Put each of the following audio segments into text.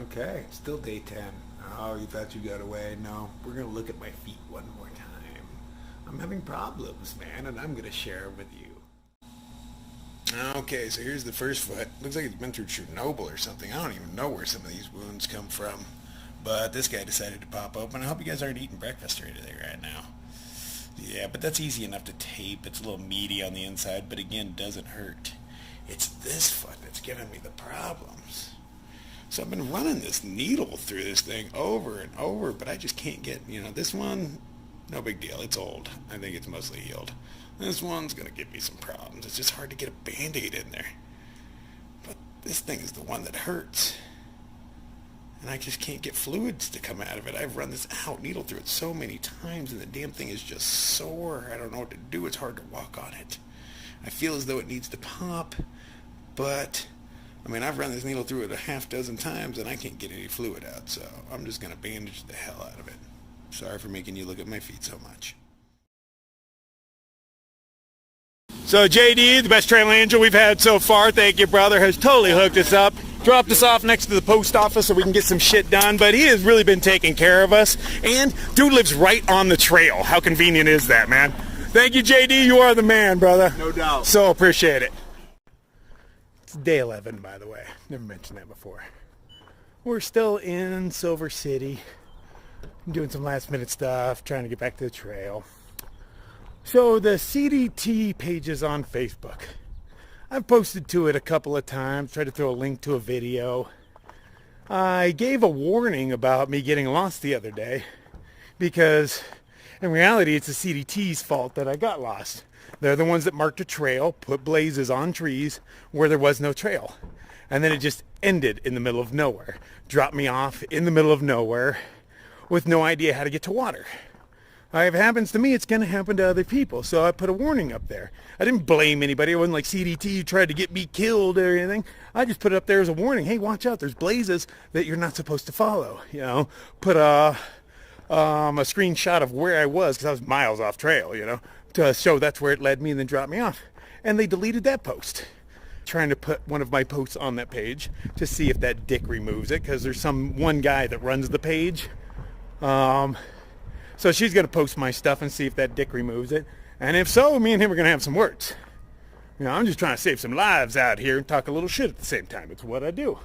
Okay, still day 10. Oh, you thought you got away? No, we're going to look at my feet one more time. I'm having problems, man, and I'm going to share them with you. Okay, so here's the first foot. Looks like it's been through Chernobyl or something. I don't even know where some of these wounds come from. But this guy decided to pop open. I hope you guys aren't eating breakfast or anything right now. Yeah, but that's easy enough to tape. It's a little meaty on the inside, but again, doesn't hurt. It's this foot that's giving me the problems. So I've been running this needle through this thing over and over, but I just can't get, this one, no big deal. It's old. I think it's mostly healed. This one's going to give me some problems. It's just hard to get a Band-Aid in there. But this thing is the one that hurts. And I just can't get fluids to come out of it. I've run this needle through it so many times, and the damn thing is just sore. I don't know what to do. It's hard to walk on it. I feel as though it needs to pop, but I've run this needle through it a half dozen times, and I can't get any fluid out, so I'm just going to bandage the hell out of it. Sorry for making you look at my feet so much. So JD, the best trail angel we've had so far, thank you brother, has totally hooked us up. Dropped us off next to the post office so we can get some shit done, but he has really been taking care of us. And dude lives right on the trail. How convenient is that, man? Thank you, JD. You are the man, brother. No doubt. So appreciate it. It's day 11, by the way. Never mentioned that before. We're still in Silver City. I'm doing some last minute stuff, trying to get back to the trail. So the CDT page is on Facebook. I've posted to it a couple of times, tried to throw a link to a video. I gave a warning about me getting lost the other day because in reality it's the CDT's fault that I got lost. They're the ones that marked a trail, put blazes on trees where there was no trail. And then it just ended in the middle of nowhere. Dropped me off in the middle of nowhere with no idea how to get to water. If it happens to me, it's going to happen to other people. So I put a warning up there. I didn't blame anybody. It wasn't like CDT tried to get me killed or anything. I just put it up there as a warning. Hey, watch out. There's blazes that you're not supposed to follow. Put a screenshot of where I was because I was miles off trail, to show that's where it led me and then dropped me off. And they deleted that post. Trying to put one of my posts on that page to see if that dick removes it because there's one guy that runs the page. So she's going to post my stuff and see if that dick removes it. And if so, me and him are going to have some words. I'm just trying to save some lives out here and talk a little shit at the same time. It's what I do.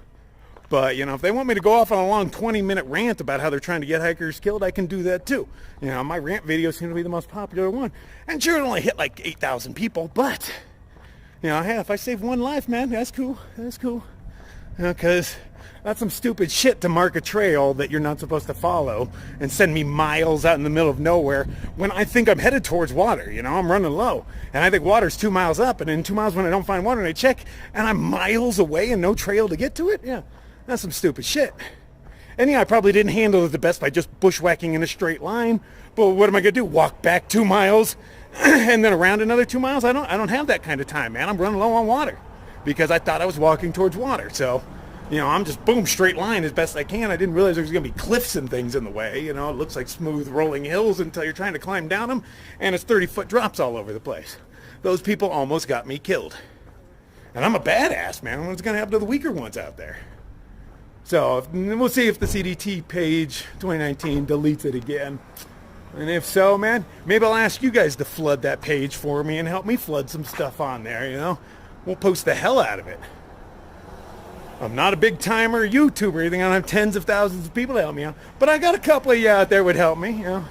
But, if they want me to go off on a long 20-minute rant about how they're trying to get hikers killed, I can do that too. My rant video seems to be the most popular one. And sure, it only hit like 8,000 people. But, hey, if I save one life, man, that's cool. That's cool. Because that's some stupid shit to mark a trail that you're not supposed to follow and send me miles out in the middle of nowhere when I think I'm headed towards water. I'm running low. And I think water's 2 miles up, and in 2 miles when I don't find water and I check and I'm miles away and no trail to get to it. Yeah, that's some stupid shit. And yeah, I probably didn't handle it the best by just bushwhacking in a straight line. But what am I going to do? Walk back 2 miles and then around another 2 miles? I don't have that kind of time, man. I'm running low on water because I thought I was walking towards water. So I'm just boom, straight line as best I can. I didn't realize there was going to be cliffs and things in the way. It looks like smooth rolling hills until you're trying to climb down them, and it's 30-foot drops all over the place. Those people almost got me killed. And I'm a badass, man. What's going to happen to the weaker ones out there? So we'll see if the CDT page 2019 deletes it again. And if so, man, maybe I'll ask you guys to flood that page for me and help me flood some stuff on there, We'll post the hell out of it. I'm not a big timer YouTuber or anything. I don't have tens of thousands of people to help me out. But I got a couple of you out there would help me, And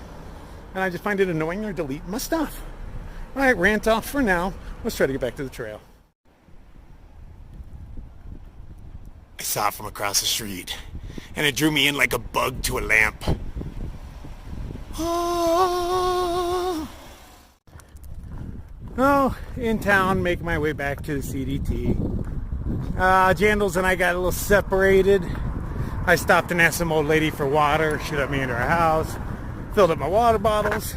I just find it annoying they're deleting my stuff. All right, rant off for now. Let's try to get back to the trail. I saw it from across the street, and it drew me in like a bug to a lamp. Oh, in town, make my way back to the CDT. Jandals and I got a little separated. I stopped and asked some old lady for water. She let me into her house. Filled up my water bottles.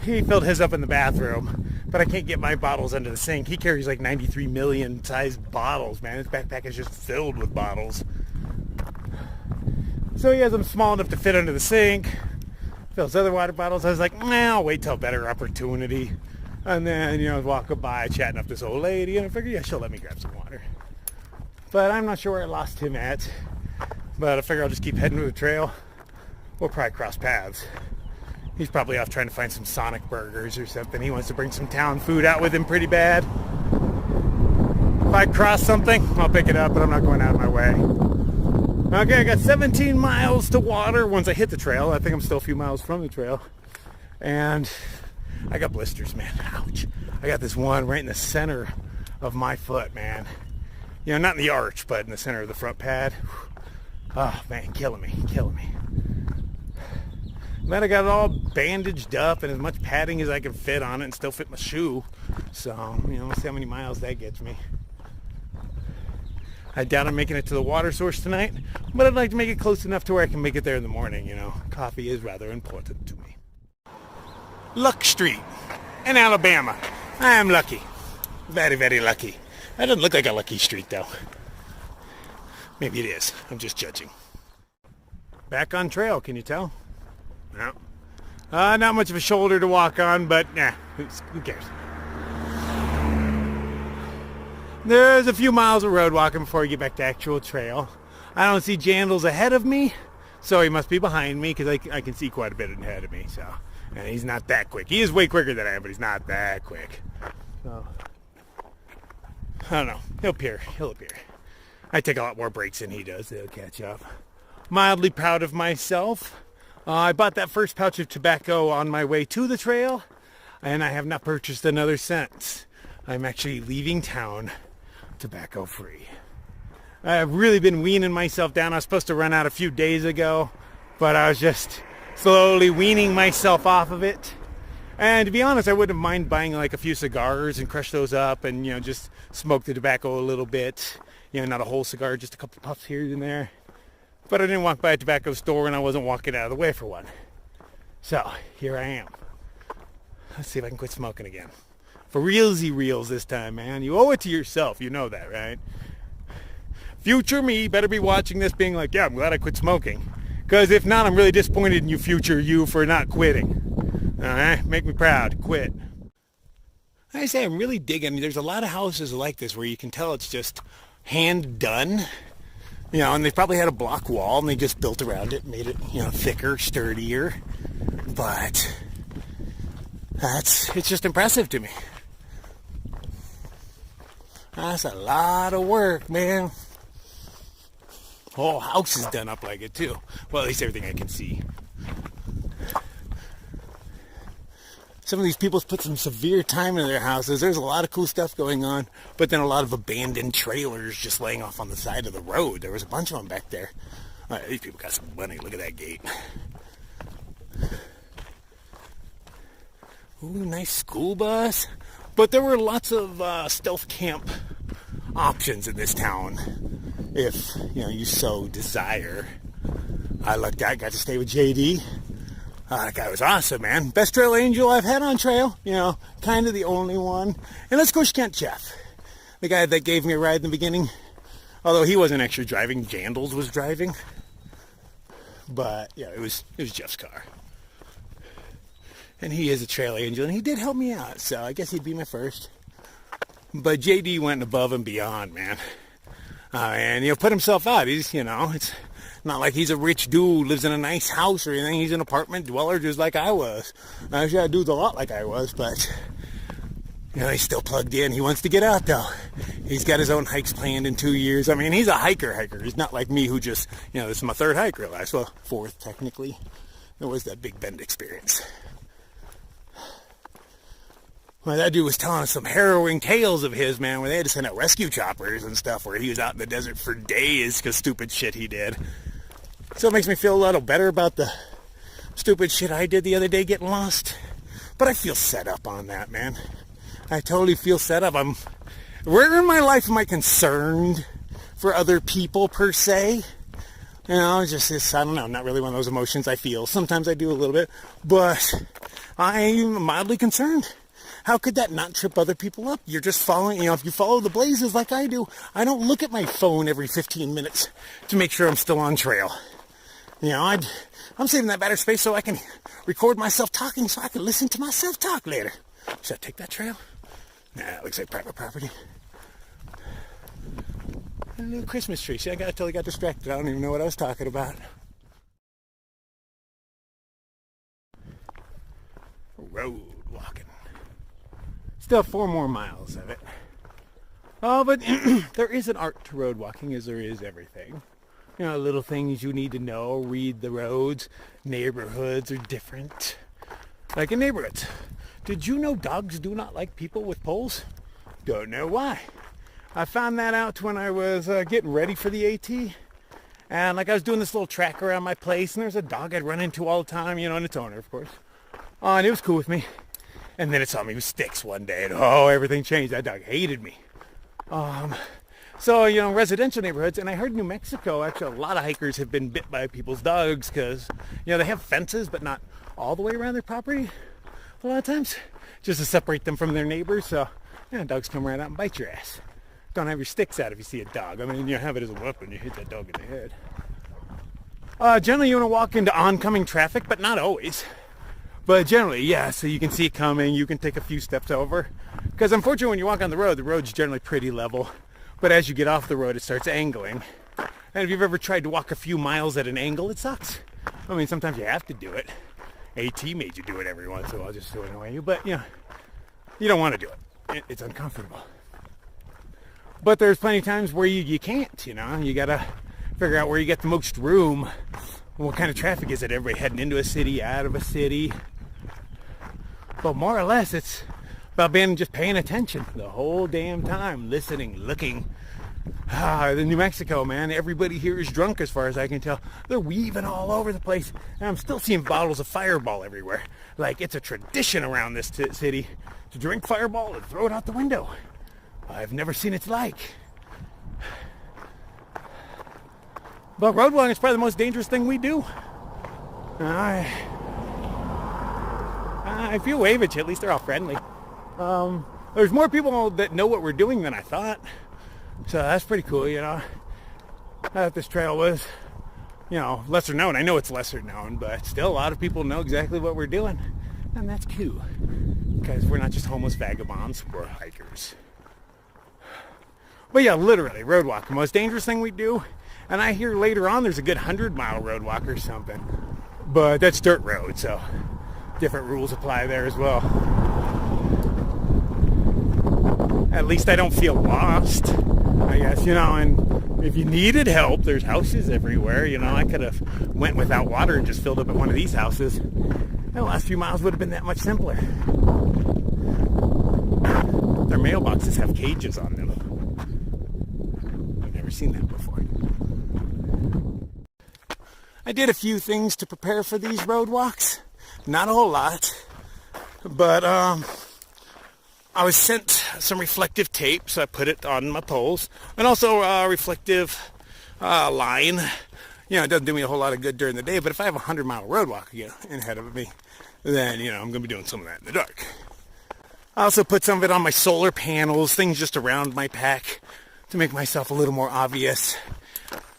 He filled his up in the bathroom, but I can't get my bottles under the sink. He carries like 93 million sized bottles, man. His backpack is just filled with bottles. So he has them small enough to fit under the sink. Fills other water bottles. I was like, I'll wait till a better opportunity. And then, I was walking by, chatting up this old lady, and I figured, yeah, she'll let me grab some water. But I'm not sure where I lost him at. But I figure I'll just keep heading to the trail. We'll probably cross paths. He's probably off trying to find some Sonic burgers or something. He wants to bring some town food out with him pretty bad. If I cross something, I'll pick it up, but I'm not going out of my way. Okay, I got 17 miles to water once I hit the trail. I think I'm still a few miles from the trail. And I got blisters, man. Ouch. I got this one right in the center of my foot, man. You know, not in the arch, but in the center of the front pad. Oh, man, killing me. Then I got it all bandaged up and as much padding as I can fit on it and still fit my shoe. So, you know, let's see how many miles that gets me. I doubt I'm making it to the water source tonight, but I'd like to make it close enough to where I can make it there in the morning, you know. Coffee is rather important to me. Luck Street in Alabama. I am lucky. Very, very lucky. That doesn't look like a lucky street, though. Maybe it is. I'm just judging. Back on trail, can you tell? No. Not much of a shoulder to walk on, but who cares? There's a few miles of road walking before you get back to actual trail. I don't see Jandals ahead of me, so he must be behind me because I can see quite a bit ahead of me. So, and he's not that quick. He is way quicker than I am, but he's not that quick. So, I don't know. He'll appear. I take a lot more breaks than he does. They'll catch up. Mildly proud of myself. I bought that first pouch of tobacco on my way to the trail, and I have not purchased another since. I'm actually leaving town tobacco free. I've really been weaning myself down. I was supposed to run out a few days ago, but I was just slowly weaning myself off of it. And to be honest, I wouldn't mind buying like a few cigars and crush those up and, you know, just smoke the tobacco a little bit. You know, not a whole cigar, just a couple puffs here and there. But I didn't walk by a tobacco store and I wasn't walking out of the way for one. So, here I am. Let's see if I can quit smoking again. For realsy reals this time, man. You owe it to yourself. You know that, right? Future me better be watching this being like, yeah, I'm glad I quit smoking. Because if not, I'm really disappointed in you, future you, for not quitting. Alright? Make me proud. Quit. I say I'm really digging. There's a lot of houses like this where you can tell it's just hand done. You know, and they probably had a block wall and they just built around it, made it, you know, thicker, sturdier. But it's just impressive to me. That's a lot of work, man. Whole house is done up like it too. Well, at least everything I can see. Some of these people put some severe time into their houses. There's a lot of cool stuff going on, but then a lot of abandoned trailers just laying off on the side of the road. There was a bunch of them back there. All right, these people got some money. Look at that gate. Ooh, nice school bus. But there were lots of stealth camp options in this town, if you know you so desire. I lucked out, got to stay with JD. That guy was awesome, man. Best trail angel I've had on trail. You know, kind of the only one. And let's go Kent Jeff, the guy that gave me a ride in the beginning. Although he wasn't actually driving, Jandals was driving. But yeah, it was Jeff's car. And he is a trail angel, and he did help me out, so I guess he'd be my first. But JD went above and beyond, man. And, you know, put himself out. He's, you know, it's not like he's a rich dude, lives in a nice house or anything. He's an apartment dweller just like I was. Actually, that dude's a lot like I was, but, you know, he's still plugged in. He wants to get out, though. He's got his own hikes planned in 2 years. I mean, he's a hiker. He's not like me who just, you know, this is my third hike, realized. Well, fourth, technically. It was that Big Bend experience. Well, that dude was telling us some harrowing tales of his, man, where they had to send out rescue choppers and stuff, where he was out in the desert for days because stupid shit he did. So it makes me feel a little better about the stupid shit I did the other day getting lost. But I feel set up on that, man. I totally feel set up. Where in my life am I concerned for other people, per se? You know, it's just, I don't know, not really one of those emotions I feel. Sometimes I do a little bit, but I'm mildly concerned. How could that not trip other people up? You're just following, you know, if you follow the blazes like I do, I don't look at my phone every 15 minutes to make sure I'm still on trail. You know, I'm saving that battery space so I can record myself talking so I can listen to myself talk later. Should I take that trail? Nah, it looks like private property. A little Christmas tree. See, I totally got distracted. I don't even know what I was talking about. Road walking. Still 4 more miles of it. Oh, but there is an art to road walking, as there is everything. You know, little things you need to know, read the roads. Neighborhoods are different. Like in neighborhoods. Did you know dogs do not like people with poles? Don't know why. I found that out when I was getting ready for the AT. And like I was doing this little track around my place, and there's a dog I'd run into all the time, you know, and its owner, of course. And it was cool with me. And then it saw me with sticks one day, and everything changed. That dog hated me. So, you know, residential neighborhoods, and I heard New Mexico, actually a lot of hikers have been bit by people's dogs because, you know, they have fences, but not all the way around their property a lot of times, just to separate them from their neighbors. So, you know, dogs come right out and bite your ass. Don't have your sticks out if you see a dog. I mean, you have it as a weapon. You hit that dog in the head. Generally, you want to walk into oncoming traffic, but not always. But generally, yeah, so you can see it coming. You can take a few steps over. Because unfortunately, when you walk on the road's generally pretty level. But as you get off the road, it starts angling. And if you've ever tried to walk a few miles at an angle, it sucks. I mean, sometimes you have to do it. AT made you do it every once in a while just to annoy you. But, you know, you don't want to do it. It's uncomfortable. But there's plenty of times where you can't, you know. You got to figure out where you get the most room. What kind of traffic is it? Everybody heading into a city, out of a city. But more or less, it's about just paying attention the whole damn time, listening, looking. The New Mexico, man, everybody here is drunk as far as I can tell. They're weaving all over the place, and I'm still seeing bottles of Fireball everywhere. Like, it's a tradition around this city to drink Fireball and throw it out the window. I've never seen its like. But road walking is probably the most dangerous thing we do. If you wave at you, at least they're all friendly. There's more people that know what we're doing than I thought. So that's pretty cool, you know. I thought this trail was, you know, lesser known. I know it's lesser known, but still a lot of people know exactly what we're doing. And that's cool. Because we're not just homeless vagabonds, we're hikers. But yeah, literally, road walk, the most dangerous thing we do. And I hear later on there's a good 100-mile road walk or something. But that's dirt road, so different rules apply there as well. At least I don't feel lost, I guess, you know, and if you needed help, there's houses everywhere, you know. I could have went without water and just filled up at one of these houses. And the last few miles would have been that much simpler. Their mailboxes have cages on them. I've never seen that before. I did a few things to prepare for these road walks. Not a whole lot, but I was sent some reflective tape, so I put it on my poles, and also a reflective line. You know, it doesn't do me a whole lot of good during the day, but if I have a 100-mile road walk ahead of me, then, you know, I'm going to be doing some of that in the dark. I also put some of it on my solar panels, things just around my pack to make myself a little more obvious.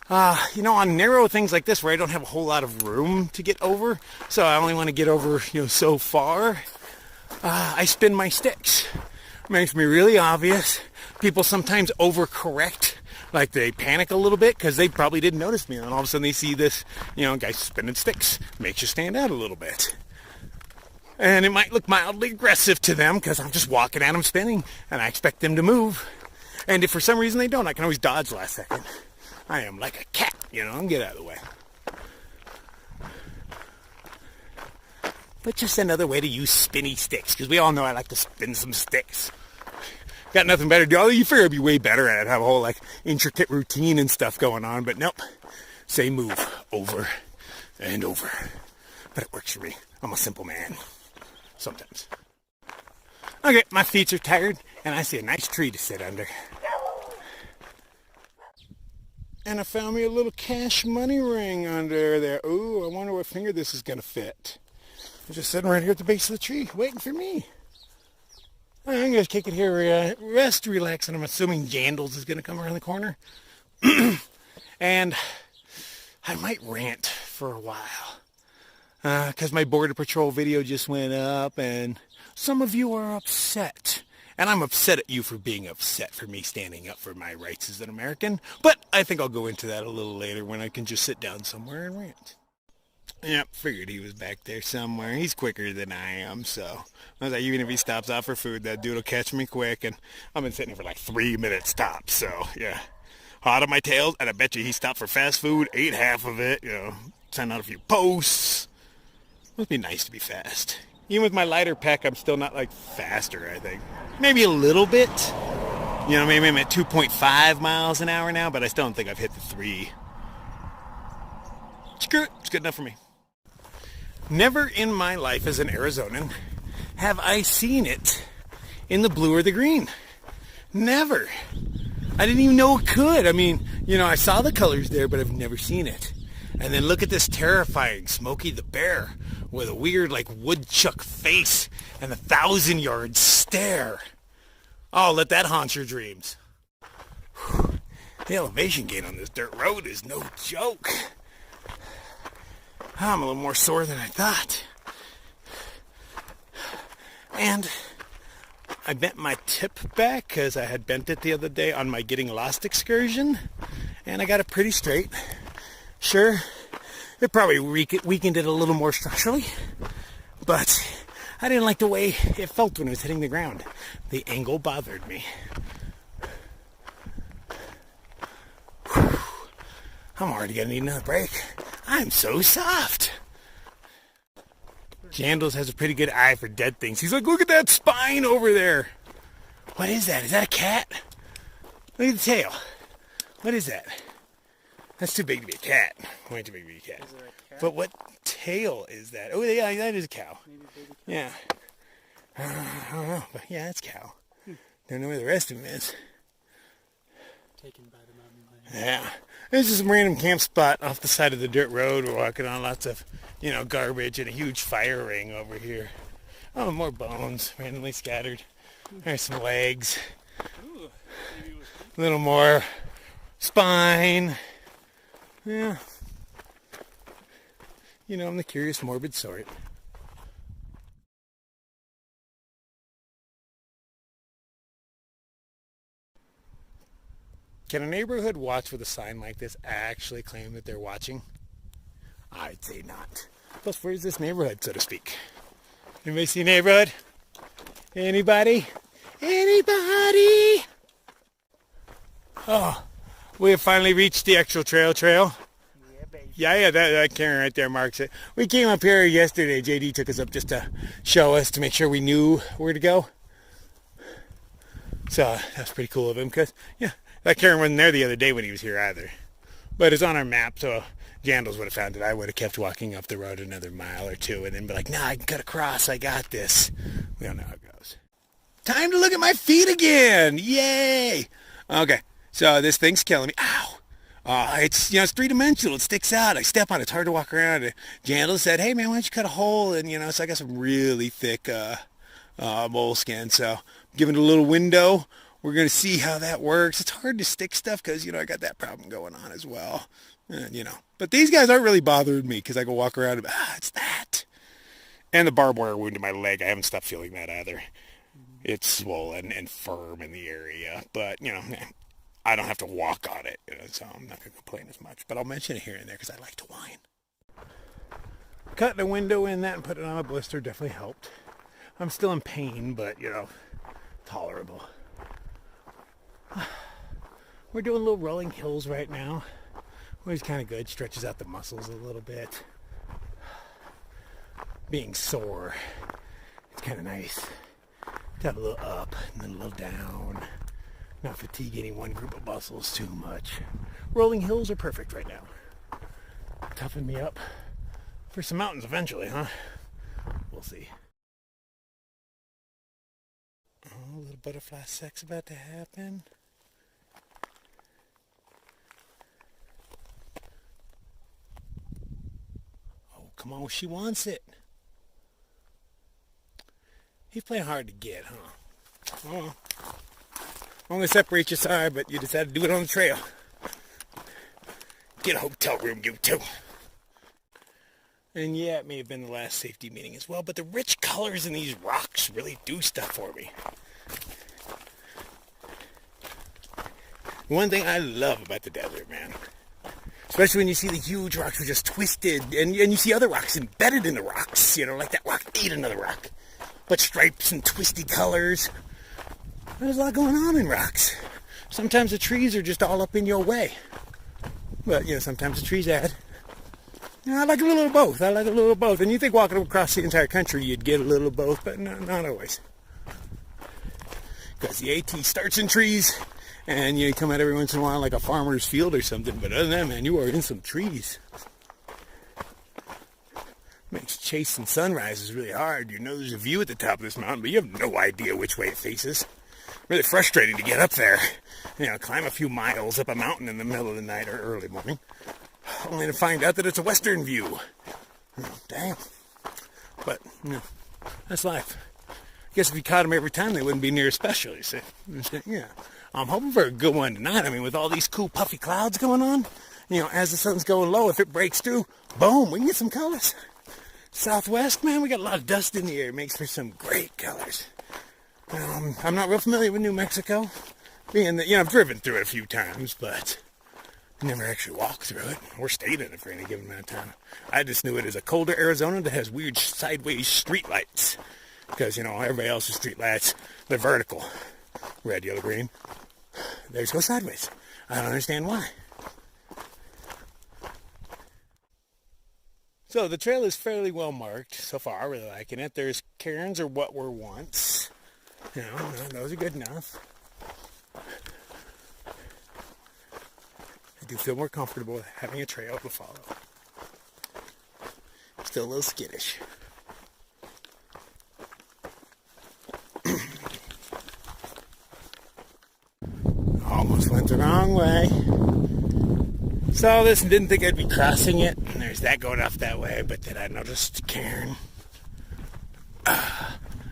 You know, on narrow things like this where I don't have a whole lot of room to get over, so I only want to get over, you know, so far, I spin my sticks. Makes me really obvious. People sometimes overcorrect, like they panic a little bit because they probably didn't notice me, and all of a sudden they see this, you know, guy spinning sticks. Makes you stand out a little bit. And it might look mildly aggressive to them because I'm just walking at them spinning, and I expect them to move. And if for some reason they don't, I can always dodge last second. I am like a cat, you know, and get out of the way. But just another way to use spinny sticks, because we all know I like to spin some sticks. Got nothing better to do. Although you figure I'd be way better at it, have a whole, like, intricate routine and stuff going on, but nope. Same move, over and over. But it works for me. I'm a simple man. Sometimes. Okay, my feet are tired, and I see a nice tree to sit under. And I found me a little cash money ring under there. Ooh, I wonder what finger this is going to fit. I'm just sitting right here at the base of the tree, waiting for me. I'm going to kick it here, rest, relax, and I'm assuming Jandals is going to come around the corner. And I might rant for a while. Because my Border Patrol video just went up, and some of you are upset. And I'm upset at you for being upset for me standing up for my rights as an American. But I think I'll go into that a little later when I can just sit down somewhere and rant. Yep, figured he was back there somewhere. He's quicker than I am, so I was like, even if he stops out for food, that dude will catch me quick. And I've been sitting here for like 3 minutes tops, so yeah. Hot on my tails, and I bet you he stopped for fast food, ate half of it, sent out a few posts. Must be nice to be fast. Even with my lighter pack, I'm still not like faster, I think. Maybe a little bit. Maybe I'm at 2.5 miles an hour now, but I still don't think I've hit the 3. Screw it, it's good enough for me. Never in my life as an Arizonan have I seen it in the blue or the green. Never. I didn't even know it could. I mean, I saw the colors there, but I've never seen it. And then look at this terrifying Smokey the Bear with a weird, like, woodchuck face and a 1,000-yard stare. Oh, let that haunt your dreams. Whew. The elevation gain on this dirt road is no joke. I'm a little more sore than I thought. And I bent my tip back because I had bent it the other day on my getting lost excursion. And I got it pretty straight. Sure, it probably weakened it a little more structurally. But I didn't like the way it felt when it was hitting the ground. The angle bothered me. Whew. I'm already going to need another break. I'm so soft. Jandals has a pretty good eye for dead things. He's like, look at that spine over there. What is that? Is that a cat? Look at the tail. What is that? That's too big to be a cat. Way too big to be a cat. Is it a cat? But what tail is that? Oh, yeah, that is a cow. Maybe baby cow. Yeah. I don't know, but yeah, it's cow. Don't know where the rest of him is. Taken by the mountain lion. Yeah. This is a random camp spot off the side of the dirt road. We're walking on lots of, garbage and a huge fire ring over here. Oh, more bones randomly scattered. There's some legs. Ooh, maybe it was A little more spine. Yeah. I'm the curious, morbid sort. Can a neighborhood watch with a sign like this actually claim that they're watching? I'd say not. Plus, where's this neighborhood, so to speak? Anybody see neighborhood? Anybody? Anybody? Oh, we have finally reached the actual trail. Yeah, baby. Yeah, that Karen right there marks it. We came up here yesterday. JD took us up just to show us, to make sure we knew where to go. So that's pretty cool of him, because, that Karen wasn't there the other day when he was here either. But it's on our map, so Jandals would have found it. I would have kept walking up the road another mile or two and then be like, nah, I can cut across. I got this. We don't know how it goes. Time to look at my feet again. Yay. Okay, so this thing's killing me. Ow. It's, it's three-dimensional. It sticks out. I step on it. It's hard to walk around. And Jandals said, hey, man, why don't you cut a hole? And, so I got some really thick moleskin. So give it a little window. We're going to see how that works. It's hard to stick stuff because, I got that problem going on as well. But these guys aren't really bothering me because I can walk around and, it's that. And the barbed wire wound in my leg, I haven't stopped feeling that either. It's swollen and firm in the area. But, I don't have to walk on it, so I'm not going to complain as much. But I'll mention it here and there because I like to whine. Cutting a window in that and putting it on a blister definitely helped. I'm still in pain, but, tolerable. We're doing little rolling hills right now, which is kind of good. Stretches out the muscles a little bit. Being sore, it's kind of nice to have a little up and then a little down. Not fatigue any one group of muscles too much. Rolling hills are perfect right now. Toughen me up for some mountains eventually, huh? We'll see. Oh, a little butterfly sex about to happen. Oh, come on, she wants it. He's playing hard to get, huh? Oh. Only separate your side, but you decided to do it on the trail. Get a hotel room, you two. And yeah, it may have been the last safety meeting as well, but the rich colors in these rocks really do stuff for me. One thing I love about the desert, man, especially when you see the huge rocks are just twisted, and you see other rocks embedded in the rocks, like that rock ate another rock. But stripes and twisty colors. There's a lot going on in rocks. Sometimes the trees are just all up in your way. But, sometimes the trees add. I like a little of both. And you think walking across the entire country you'd get a little of both, but no, not always. Because the AT starts in trees, and you come out every once in a while like a farmer's field or something. But other than that, man, you are in some trees. Makes chasing sunrises really hard. You know there's a view at the top of this mountain, but you have no idea which way it faces. Really frustrating to get up there. Climb a few miles up a mountain in the middle of the night or early morning, only to find out that it's a western view. Damn. But, that's life. I guess if you caught them every time, they wouldn't be near as special, you see. Yeah. I'm hoping for a good one tonight. I mean, with all these cool puffy clouds going on, as the sun's going low, if it breaks through, boom, we can get some colors. Southwest, man, we got a lot of dust in the air. It makes for some great colors. I'm not real familiar with New Mexico, being that, I've driven through it a few times, but never actually walked through it or stayed in it for any given amount of time. I just knew it as a colder Arizona that has weird sideways street lights, because, everybody else's street lights, they're vertical. Red, yellow, green. Theirs go sideways. I don't understand why. So the trail is fairly well marked so far. I'm really liking it. There's cairns or what were once. Those are good enough. I do feel more comfortable with having a trail to follow. Still a little skittish. Almost went the wrong way. Saw this and didn't think I'd be crossing it. And there's that going off that way, but then I noticed cairn.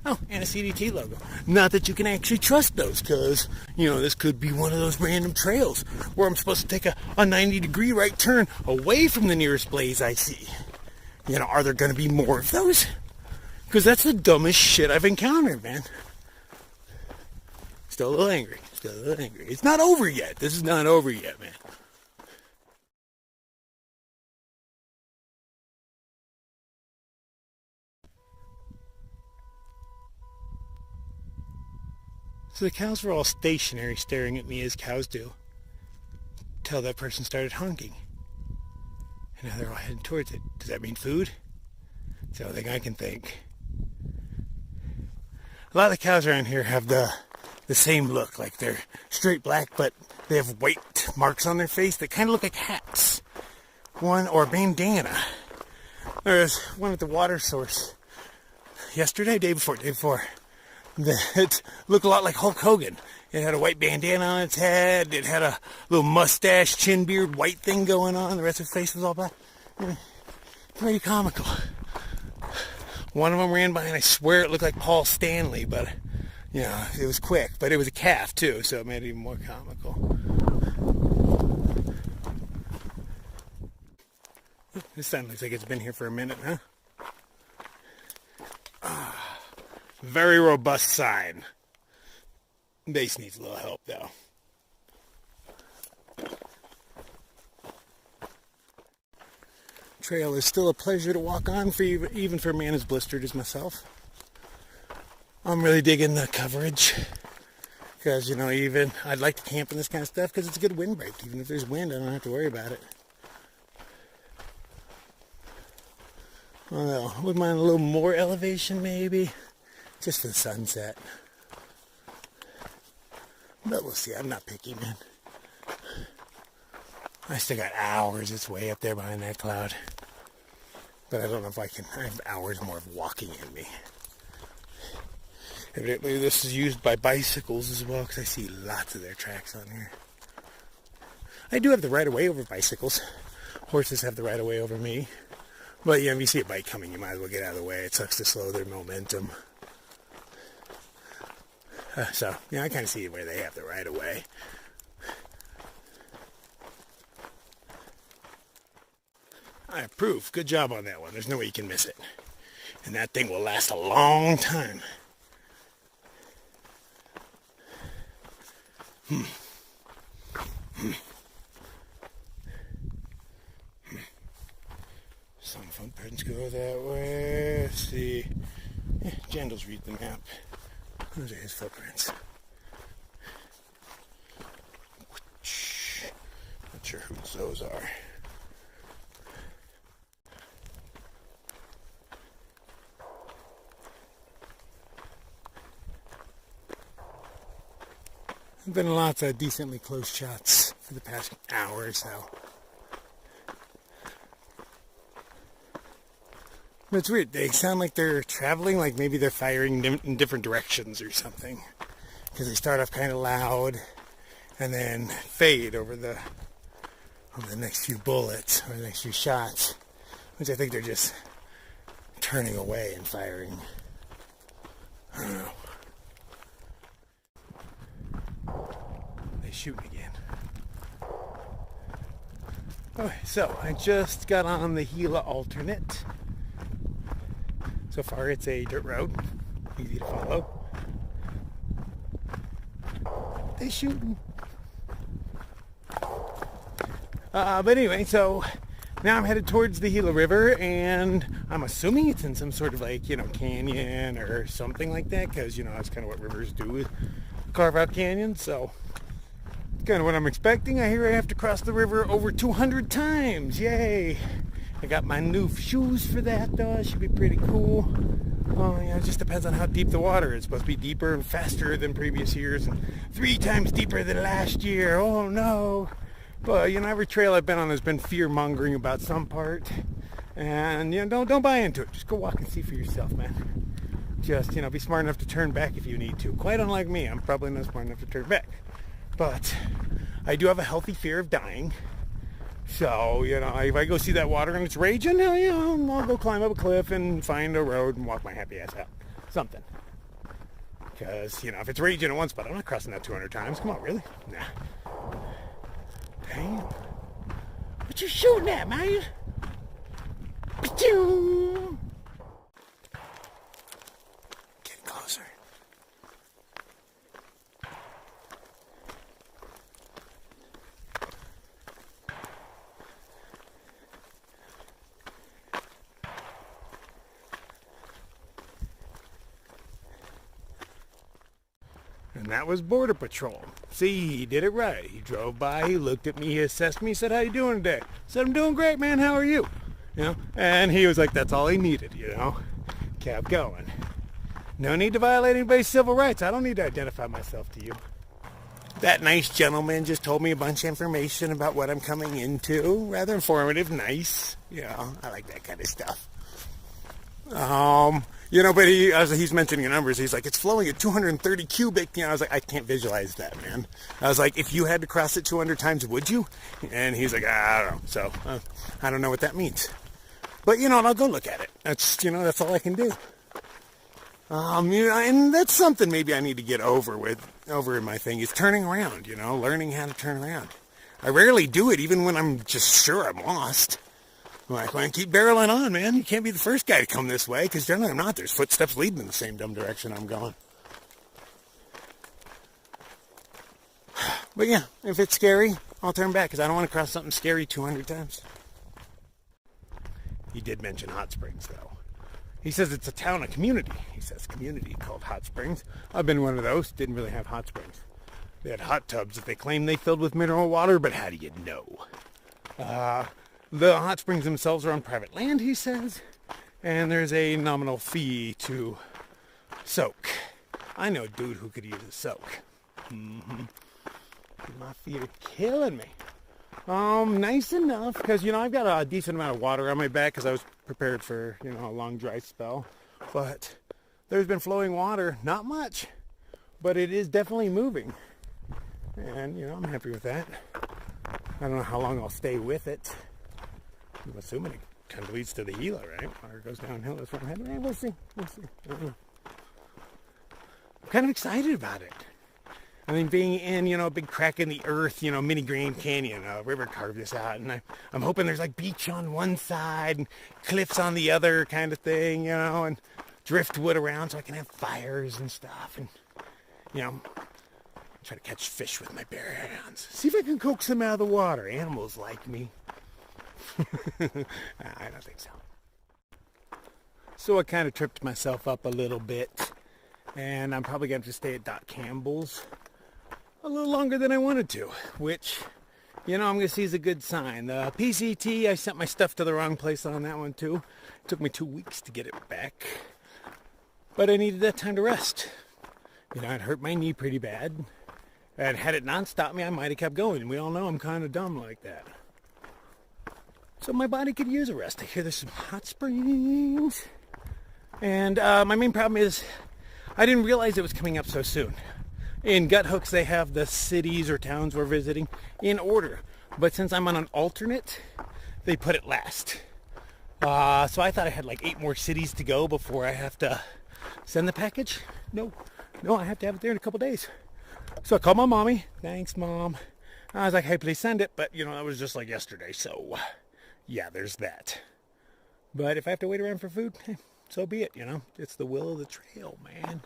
Oh, and a CDT logo. Not that you can actually trust those, because, this could be one of those random trails where I'm supposed to take a 90-degree right turn away from the nearest blaze I see. Are there going to be more of those? Because that's the dumbest shit I've encountered, man. Still a little angry. It's not over yet. This is not over yet, man. So the cows were all stationary, staring at me as cows do, until that person started honking. And now they're all heading towards it. Does that mean food? That's the only thing I can think. A lot of the cows around here have the same look, like they're straight black, but they have white marks on their face that kind of look like hats. One, or bandana. There's one at the water source yesterday, day before, that looked a lot like Hulk Hogan. It had a white bandana on its head. It had a little mustache, chin beard, white thing going on. The rest of his face was all black. Pretty comical. One of them ran by, and I swear it looked like Paul Stanley, but, it was quick. But it was a calf, too, so it made it even more comical. This sign looks like it's been here for a minute, huh? Very robust sign. Base needs a little help, though. Trail is still a pleasure to walk on, for even for a man as blistered as myself. I'm really digging the coverage. Because, even I'd like to camp in this kind of stuff because it's a good windbreak. Even if there's wind, I don't have to worry about it. Well, wouldn't mind a little more elevation, maybe. Just for the sunset. But we'll see. I'm not picky, man. I still got hours. It's way up there behind that cloud. But I don't know if I can. I have hours more of walking in me. Evidently, this is used by bicycles as well, because I see lots of their tracks on here. I do have the right of way over bicycles. Horses have the right of way over me. But if you see a bike coming, you might as well get out of the way. It sucks to slow their momentum. So, I kind of see where they have the right of way. I approve. Good job on that one. There's no way you can miss it. And that thing will last a long time. Some footprints go that way. Let's see. Yeah, Jandal's read the map. Those are his footprints. Not sure whose those are. There's been lots of decently close shots for the past hour or so. But it's weird. They sound like they're traveling, like maybe they're firing in different directions or something. Because they start off kind of loud and then fade over the next few bullets or the next few shots. Which I think they're just turning away and firing. I don't know. They shooting again. Okay, so I just got on the Gila alternate. So far it's a dirt road, easy to follow. They shooting. But anyway, so now I'm headed towards the Gila River, and I'm assuming it's in some sort of like, canyon or something like that, because, that's kind of what rivers do, is carve out canyons, so it's kind of what I'm expecting. I hear I have to cross the river over 200 times, yay! I got my new shoes for that, though. It should be pretty cool. Oh, it just depends on how deep the water is. It's supposed to be deeper and faster than previous years, and 3 times deeper than last year. Oh, no. But, every trail I've been on has been fear-mongering about some part. And, don't buy into it. Just go walk and see for yourself, man. Just, be smart enough to turn back if you need to. Quite unlike me, I'm probably not smart enough to turn back. But I do have a healthy fear of dying. So, if I go see that water and it's raging, I'll go climb up a cliff and find a road and walk my happy ass out. Something. Because, if it's raging in one spot, I'm not crossing that 200 times. Come on, really? Nah. Damn. What you shooting at, man? Getting closer. And that was Border Patrol. See, he did it right. He drove by, he looked at me, he assessed me, said, how you doing today? I said, I'm doing great, man, how are you? And he was like, that's all he needed, Kept going. No need to violate anybody's civil rights. I don't need to identify myself to you. That nice gentleman just told me a bunch of information about what I'm coming into. Rather informative, nice. I like that kind of stuff. But as he's mentioning numbers, he's like, it's flowing at 230 cubic. I was like, I can't visualize that, man. I was like, if you had to cross it 200 times, would you? And he's like, I don't know. So, I don't know what that means. But, I'll go look at it. That's, that's all I can do. And that's something maybe I need to get over in my thing, is turning around, learning how to turn around. I rarely do it, even when I'm just sure I'm lost. I'm like, well, keep barreling on, man. You can't be the first guy to come this way, because generally I'm not. There's footsteps leading in the same dumb direction I'm going. But yeah, if it's scary, I'll turn back, because I don't want to cross something scary 200 times. He did mention hot springs, though. He says it's a town, a community. He says community called Hot Springs. I've been in one of those. Didn't really have hot springs. They had hot tubs that they claimed they filled with mineral water, but how do you know? The hot springs themselves are on private land, he says, and there's a nominal fee to soak. I know a dude who could use a soak. My feet are killing me. Nice enough, because, I've got a decent amount of water on my back, because I was prepared for, a long dry spell. But there's been flowing water, not much, but it is definitely moving. And, I'm happy with that. I don't know how long I'll stay with it. I'm assuming it kind of leads to the Gila, right? Water goes downhill. That's what I'm heading. We'll see. I'm kind of excited about it. I mean, being in, a big crack in the earth, mini Grand Canyon, a river carved this out. And I'm hoping there's like beach on one side and cliffs on the other kind of thing, and driftwood around so I can have fires and stuff. And, try to catch fish with my bare hands. See if I can coax them out of the water. Animals like me. I don't think so. So I kind of tripped myself up a little bit, and I'm probably going to stay at Doc Campbell's a little longer than I wanted to, which, you know, I'm going to see as a good sign. The PCT, I sent my stuff to the wrong place on that one too. It took me 2 weeks to get it back, but I needed that time to rest. You know, I'd hurt my knee pretty bad, and had it not stopped me, I might have kept going. We all know I'm kind of dumb like that. So my body could use a rest. I hear there's some hot springs. And my main problem is I didn't realize it was coming up so soon. In Gut Hooks, they have the cities or towns we're visiting in order. But since I'm on an alternate, they put it last. So I thought I had like 8 more cities to go before I have to send the package. No, I have to have it there in a couple days. So I called my mommy. Thanks, Mom. I was like, hey, please send it. But, you know, that was just like yesterday. So, yeah, there's that. But if I have to wait around for food, so be it, you know. It's the will of the trail, man.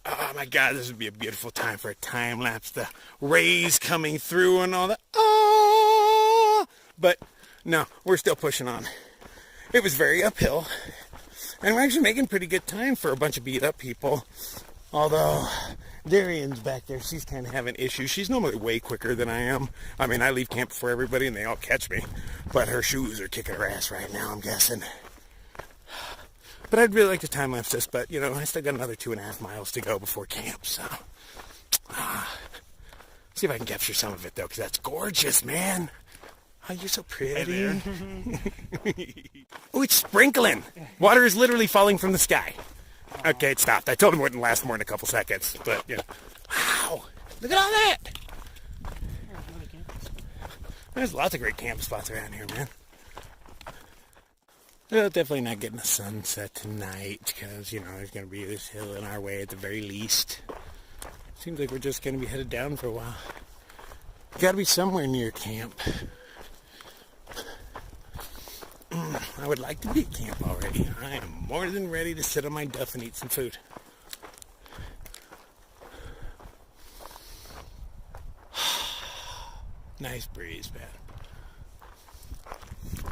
Oh my God, this would be a beautiful time for a time lapse. The rays coming through and all that. Oh! But no, we're still pushing on. It was very uphill. And we're actually making pretty good time for a bunch of beat up people. Although Darian's back there, she's kind of having issues. She's normally way quicker than I am. I mean, I leave camp before everybody and they all catch me. But her shoes are kicking her ass right now, I'm guessing. But I'd really like to time lapse this, but, you know, I still got another 2.5 miles to go before camp, so. See if I can capture some of it, though, because that's gorgeous, man. Oh, you're so pretty. Oh, it's sprinkling. Water is literally falling from the sky. Okay, it stopped. I told him it wouldn't last more than a couple seconds, but, you know. Wow, look at all that. There's lots of great camp spots around here, man. Well, definitely not getting a sunset tonight because, you know, there's going to be this hill in our way at the very least. Seems like we're just going to be headed down for a while. Got to be somewhere near camp. I would like to be at camp already. I am more than ready to sit on my duff and eat some food. Nice breeze, man.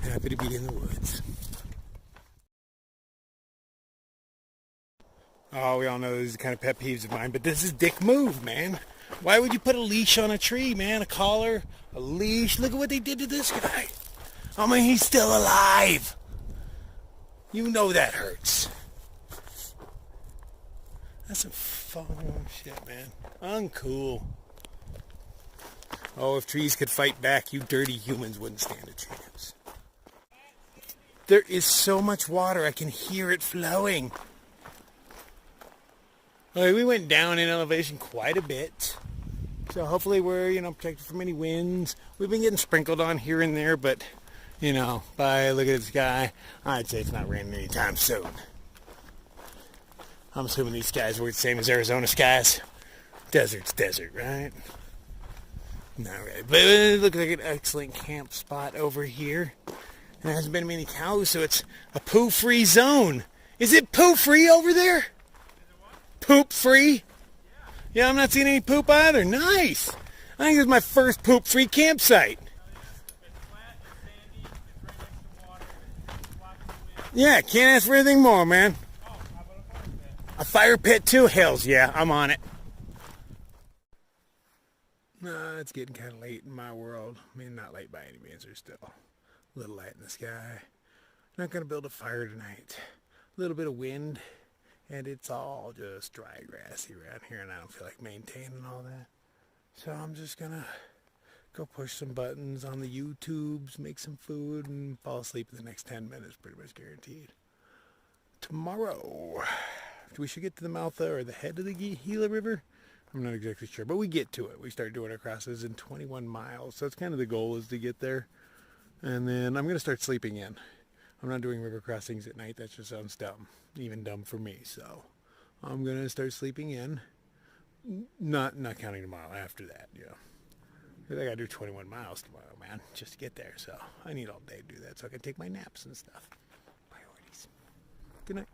Happy to be in the woods. Oh, we all know these are kind of pet peeves of mine, but this is dick move, man. Why would you put a leash on a tree, man? A collar, a leash. Look at what they did to this guy. I mean, he's still alive. You know that hurts. That's some fun shit, man. Uncool. Oh, if trees could fight back, you dirty humans wouldn't stand a chance. There is so much water, I can hear it flowing. Okay, we went down in elevation quite a bit. So hopefully we're, you know, protected from any winds. We've been getting sprinkled on here and there, but, you know, by looking at the sky, I'd say it's not raining anytime soon. I'm assuming these skies were the same as Arizona skies. Desert's desert, right? Not really. But it looks like an excellent camp spot over here. There hasn't been many cows, so it's a poo-free zone. Is it poo-free over there? Poop-free? Yeah, I'm not seeing any poop either. Nice. I think this is my first poop-free campsite. Yeah, can't ask for anything more, man. A fire pit too? Hells yeah, I'm on it. It's getting kind of late in my world. I mean, not late by any means. There's still a little light in the sky. Not going to build a fire tonight. A little bit of wind. And it's all just dry grassy around here, and I don't feel like maintaining all that. So I'm just going to go push some buttons on the YouTubes, make some food, and fall asleep in the next 10 minutes, pretty much guaranteed. Tomorrow, we should get to the mouth or the head of the Gila River. I'm not exactly sure, but we get to it. We start doing our crosses in 21 miles. So that's kind of the goal, is to get there. And then I'm going to start sleeping in. I'm not doing river crossings at night. That just sounds dumb. Even dumb for me. So I'm going to start sleeping in. Not counting tomorrow after that, you know. I got to do 21 miles tomorrow, man, just to get there. So I need all day to do that so I can take my naps and stuff. Priorities. Good night.